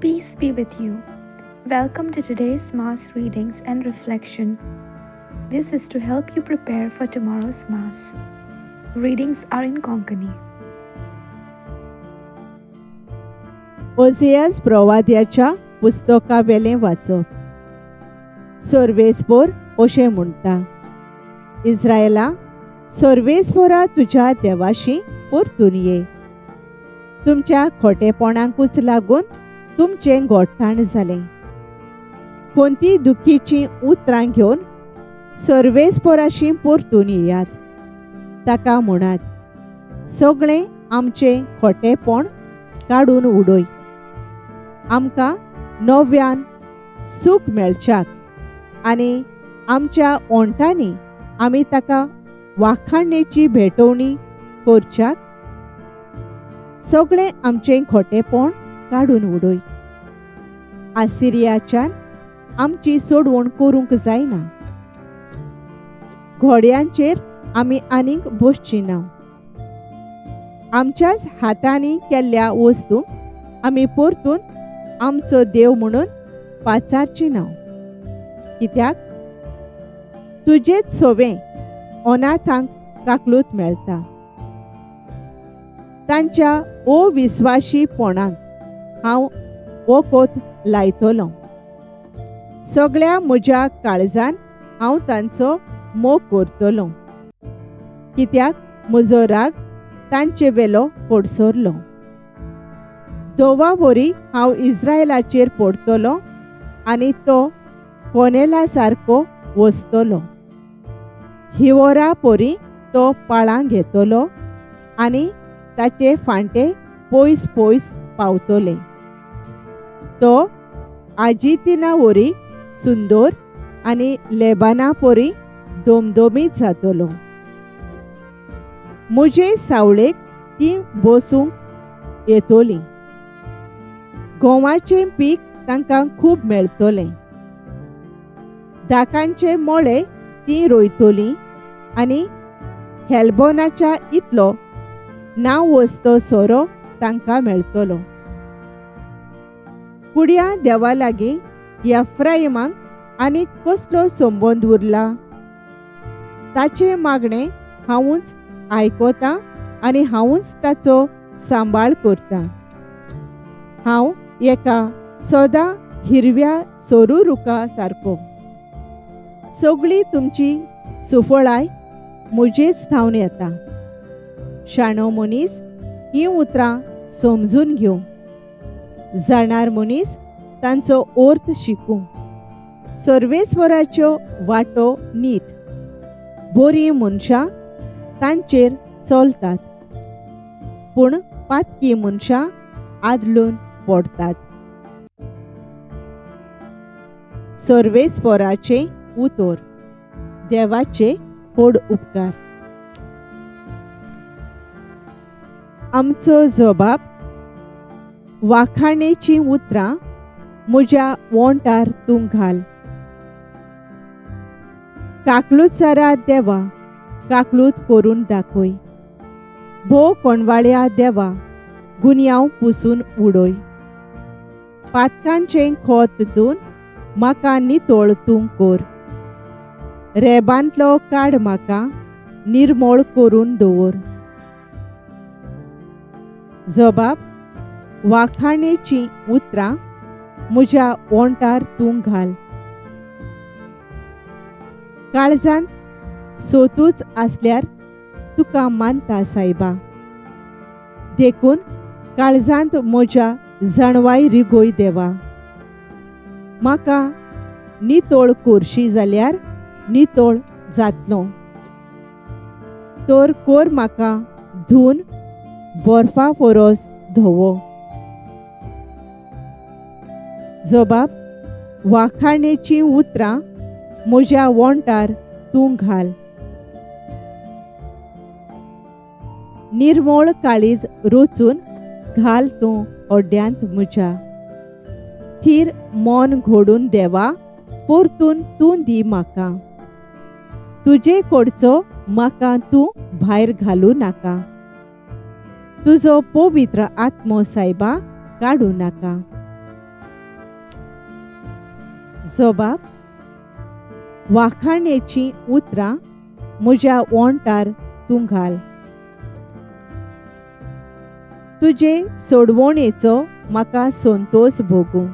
Peace be with you. Welcome to today's Mass readings and reflections. This is to help you prepare for tomorrow's Mass. Readings are in Konkani. ओझेयास प्रवाद्याच्या पुस्तका वेलें वाचप. सोर्वेस्पोर अशें म्हणटा, इस्रायेला, सोर्वेस्पोरा तुज्या देवाशी परतून ये. तुमच्या खोटेपणांकूच लागून तुमचें गोठण जालें. कोणती दुखीची उतरां घेवन सोर्वेस्पोराशी परतून येयात. ताका म्हणात, सगळें आमचें खोटेपण काडून उडय. आमकां नव्यान सूख मेळच्याक आनी आमच्या ओंटांनी आमी ताका वाखाणणेची भेटवणी करच्याक सगळें आमचें खोटेपण काडून उडय. आसिरियाच्यान आमची सोडवण करूंक जायना. घोड्यांचेर आमी आनीक बसची ना. आमच्याच हातांनी केल्ल्या वस्तू आमी परतून आमचो देव म्हणून पाचारची ना. कित्याक तुजेच सोवें अनाथांक काकलूत मेळटा. तांच्या अविस्वाशीपणांक हांव वखद लायतलों. सगळ्या म्हज्या काळजान हांव तांचो मोग करतलों. कित्याक म्हजो राग तांचे वेलो पडसरलो. दोवा वरी हांव इस्रायेलाचेर पडतलों आनी तो कोनेला सारको वसतलो. हिवोरा परी तो पाळां घेतलो आनी ताचे फांटे पयस पयस पावतले. तो आजितिना वरी सुंदर आनी लेबाना परी दोमदोमीत जातलो. म्हजे सावळेक ती बसूंक येतली. गंवाचें पीक तांकां खूब मेळटलें. दाकांचे मोळे ती रोयतली आनी हेलबोनाच्या इतलो नांव वस्तो सोरो तांकां मेळटलो. कुड्या देवा लागीं एफ्राईमाक आनी कसलो संबंद उरला? ताचे मागणें हांवूच आयकोतां आनी हांवूच ताचो सांबाळ करतां. हांव एका सदां हिरव्या सोरू रुखा सारको. सगळी तुमची सुफळाय म्हजेच ठावन येता. शाणो मनीस ही उतरां समजून घेवं. जाणार मनीस तांचो अर्थ शिकूं. सर्वेस्वराच्यो वाटो नीट. बरीं मनशां तांचेर चलतात, पूण पातकी मनशां आदलून पडटात. सर्वेस्वराचें उतर. देवाचे व्हड उपकार. आमचो जबाब. वाखाणेची उतरां म्हज्या वोंटार तूं घाल. काकलूतसारा देवा, काकलूत करून दाखय. भोव कोणवाळ्या देवा, गुन्यांव पुसून उडय. पातकांचें खोत धुवन म्हाका नितळ तूं कर. रेबांतलो काड म्हाका निर्मळ करून दवर. जबाब. वाखाणेची उतरां म्हज्या वोंटार तूं घाल. काळजांत सोतूच आसल्यार तुका मानता सायबा. देखून काळजांत म्हज्या जणवाय रिगोय देवा. म्हाका नितळ करशी जाल्यार नितळ जातलों. तर कोर म्हाका धुवन बर्फा परस धवो. जबाब. वाखाणेची उतरां म्हज्या वोंटार तूं घाल. निर्मळ काळीज रोचून घाल तूं ओड्यांत म्हज्या. थीर मन घोडून देवा, परतून तूं दी म्हाका. तुजे कडचो म्हाका तूं भायर घालूं नाका. तुजो पवित्र आत्मो सायबा काडूं नाका. जोबाब, वाखाणेची उतरां म्हज्या वोंटार तूं घाल. तुजे सोडवणेचो म्हाका संतोष भोगूं.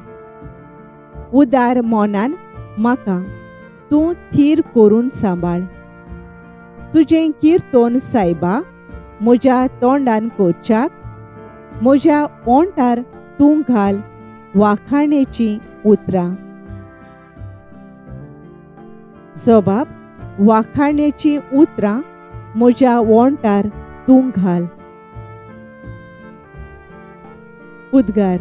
उदार मोनान म्हाका तूं थीर करून सांबाळ. तुजें किर्तोन सायबा म्हज्या तोंडान करच्याक. म्हज्या वोंटार तूं घाल वाखाणेची उतरां. जोबाब, वाखाणेची उतरां म्हज्या वोंटार तूं घाल. उद्गार.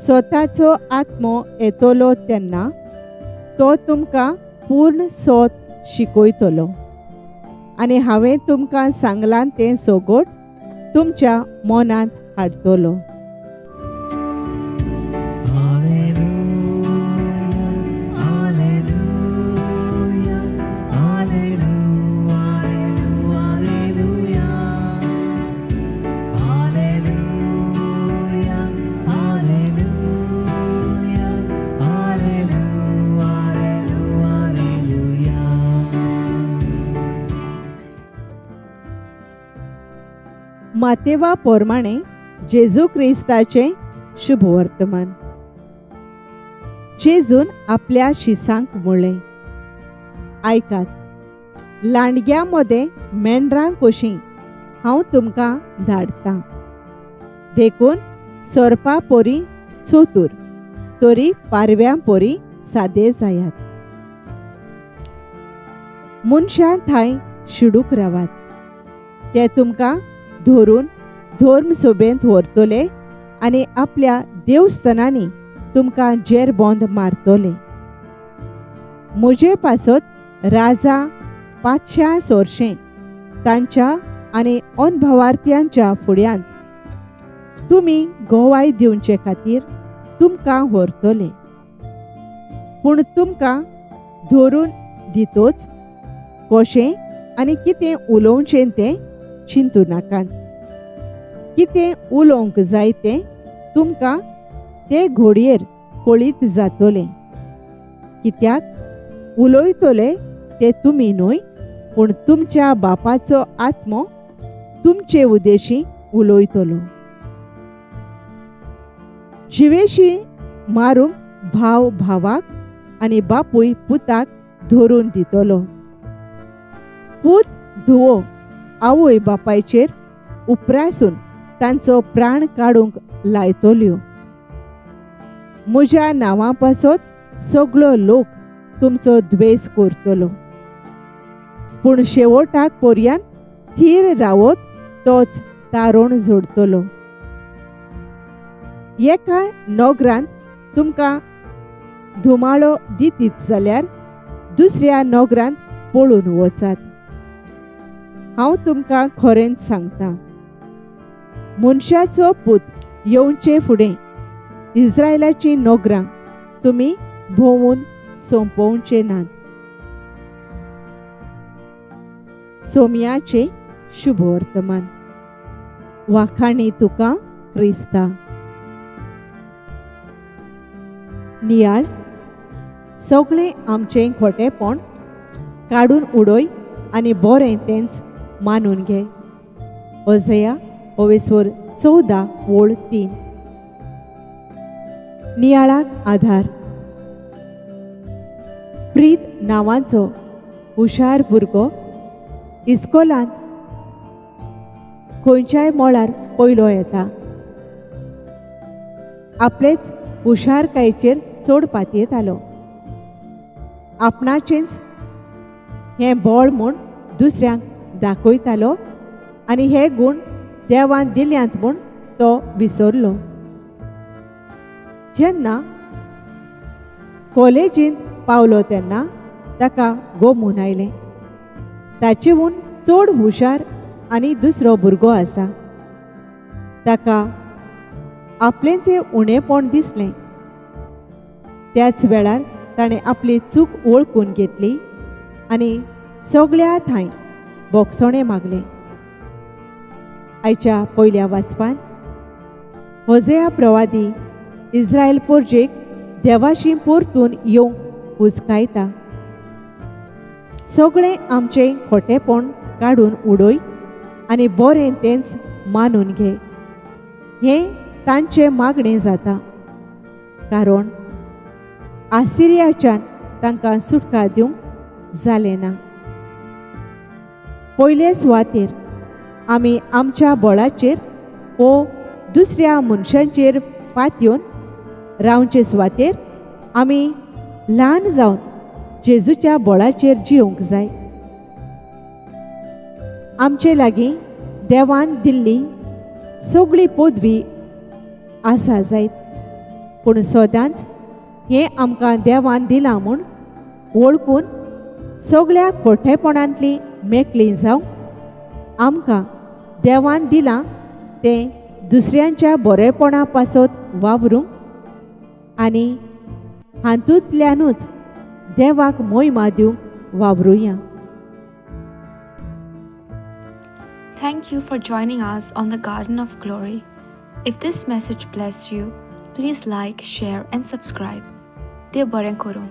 स्वताचो आत्मो येतलो तेन्ना तो तुमकां पूर्ण सोत शिकयतलो आनी हांवें तुमकां सांगलां तें सोगोट तुमच्या मनांत हाडटलो. मातेवा पोरमाणे जेजू क्रिस्ताचें शुभ वर्तमान. जेजून आपल्या शिसांक म्हणलें, आयकात, लांडग्या मोदें मेंढरां कशीं हांव तुमकां धाडटां. देखून सोरपा पोरी चोतूर, तरी पारव्यां पोरी सादे जायात. मनशां थंय शिडूक रावात. ते तुमकां धरून धर्म सोबेंत व्हरतले आनी आपल्या देवस्थानांनी तुमकां जेरबोंद मारतले. म्हजे पासत राजा 500 वर्षे तांच्या आनी अनभवार्थ्यांच्या फुड्यांत तुमी गोवाय दिवचे खातीर तुमकां व्हरतले. पूण तुमकां धरून दितोच कशें आनी कितें उलोवचें तें चिंतू नाकात. कितें उलोवंक जाय तें तुमकां ते घडयेर कळीत जातलें. कित्याक उलोयतले ते तुमी न्हय, पूण तुमच्या बापाचो आत्मो तुमचे उद्देशी उलोयतलो. जिवेशी मारूंक भाव भावाक आनी बापूय पुताक धरून दितलो. पूत धुवो आवय बापायचेर उपरासून तांचो प्राण काडूंक लायतल्यो. म्हज्या नांवा पासत सगळो लोक तुमचो द्वेस करतलो. पूण शेवटाक पर्यान थीर रावत तोच तारण जोडतलो. एका नोगरांत तुमकां धुमाळो दितीत जाल्यार दुसऱ्या नोगरांत पळून वचात. हांव तुमकां खरेंच सांगतां, मनशाचो पूत येवचे फुडें इस्रायलाची नोगरां तुमी भोंवून सोंपोवचे नात. सोमयाचे शुभ वर्तमान. वाखाणी तुका क्रिस्ता. नियाळ, सगळें आमचें खोटेपण काडून उडय आनी बरें तेंच मानून घे. ओझेया 14:14-3. नियाळाक आधार. प्रीत नांवाचो हुशार भुरगो इस्कोलांत खंयच्याय मोळार पयलो येता. आपलेच हुशारकायेचेर चड पातयेतालो. आपणाचेंच हें बळ म्हूण दुसऱ्यांक दाखयतालो आनी हे गूण देवान दिल्यांत म्हूण तो विसरलो. जेन्ना कॉलेजींत पावलो तेन्ना ताका गोमून आयलें. ताचेहून चड हुशार आनी दुसरो भुरगो आसा. ताका आपलेंचें उणेपण दिसलें. त्याच वेळार ताणें आपली चूक वळखून घेतली आनी सगळ्या थंय बोगसोणें मागलें. आयच्या पयल्या वाचपान होसेया प्रवादी इस्रायल पोरजेक देवाशी परतून येवंक हुस्कायता. सगळें आमचें खोटेपण काडून उडय आनी बरें तेंच मानून घे. हें तांचें मागणें जाता, कारण आसिरियाच्यान तांकां सुटका दिवंक जालें ना. पयले सुवातेर आमी आमच्या बळाचेर वो दुसऱ्या मनशांचेर पातयेवन रावचे सुवातेर आमी ल्हान जावन जेजूच्या बळाचेर जियोंक जाय. आमचे लागीं देवान दिल्ली सगळी पदवी आसा जायत, पूण सदांच हें आमकां देवान दिलां म्हूण वळखून सगळ्या खोटेपणांतली मेकळीं जावंक आमकां देवान दिलां तें दुसऱ्यांच्या बरेपणा पासत वावरूंक आनी हातूंतल्यानूच देवाक महिमा दिवंक वावरुया. Thank you for joining us on the Garden of Glory. If this message blessed you, please like, share, and subscribe. Dev baren koro.